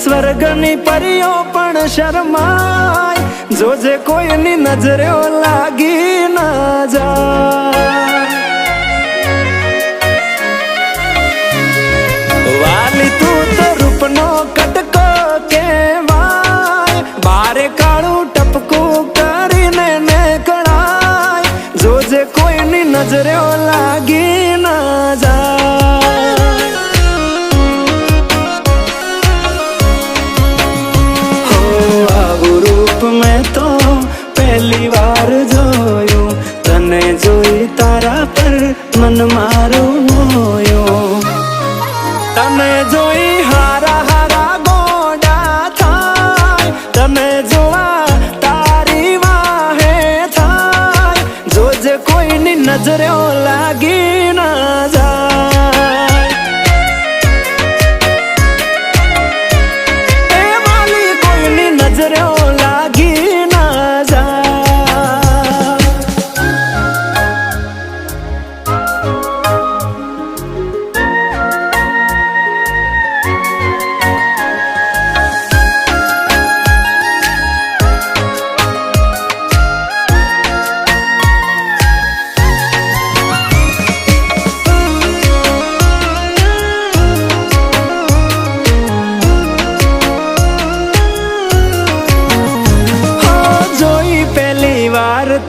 સ્વર્ગની પરીઓ પણ શરમાય, જોજે કોઈની નજરે લાગી ના જાય। વાલી તું તો રૂપનો કટકો કહેવાય, બારે કાળું ટપકું કરીને નીકળાય, જોજે કોઈની નજરે લાગી ના જાય। હો આવું રૂપ મેં તો પહેલી વાર જોયું, તને જોઈ તારા પર મન મારું મોયું, તને જોઈ હારા હારા ગોડા થાય, તને જોવા તારી વાહે થાય, જોજે કોઈની નજરે લાગી ના જાય। એ વાલી કોઈની નજરે લાગી ના જાય।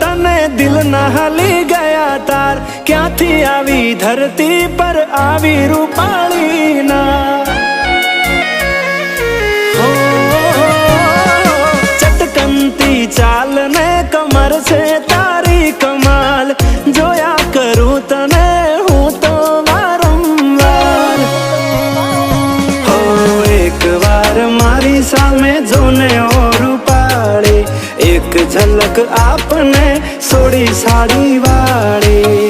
તને દિલ ના હાલી ગયા તાર, ક્યાંથી આવી ધરતી પર આવી રૂપાળી ના। ચટકનતી ચાલ ને કમર છે તારી કમાલ, જોયા કરું તને હું તો વારંવાર। હો એક વાર મારી સામે જોને ઓ રૂપાળી, એક ઝલક આપને સોડી સાડી વાળી,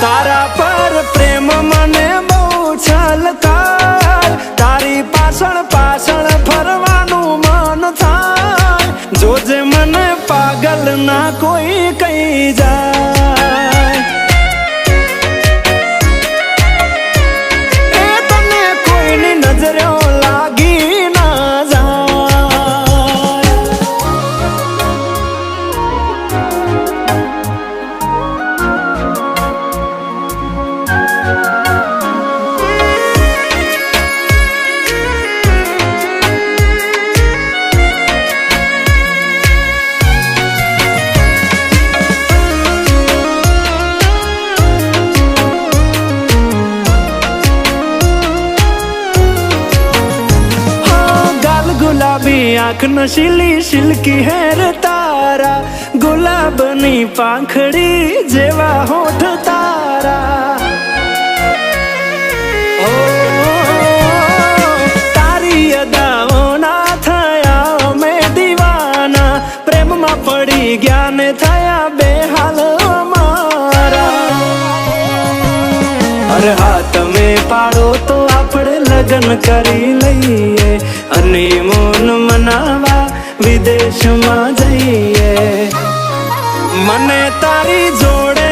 તારા પર પ્રેમ મને બહુ છલકાર, તારી પાછળ પાછળ ફરવાનું મન થાય, જોજે મને પાગલ ના કોઈ કહી જાય। એ તને કોઈની નજરે લાગી ના જાય। गुलाबी आँख नशीली सिल्की हेर तारा, गुलाबनी પાંખડી જેવા હોઠ તારા। ઓ તારી અદાઓના થયા અમે દીવાના, પ્રેમમાં પડી ગયા ને થયા બેહાલ અમારા। અરે હા તમે પાડો તો આપણે લગ્ન કરી લઈએ, અને મોન મનાવા વિદેશમાં જઈએ, મને તારી જોડે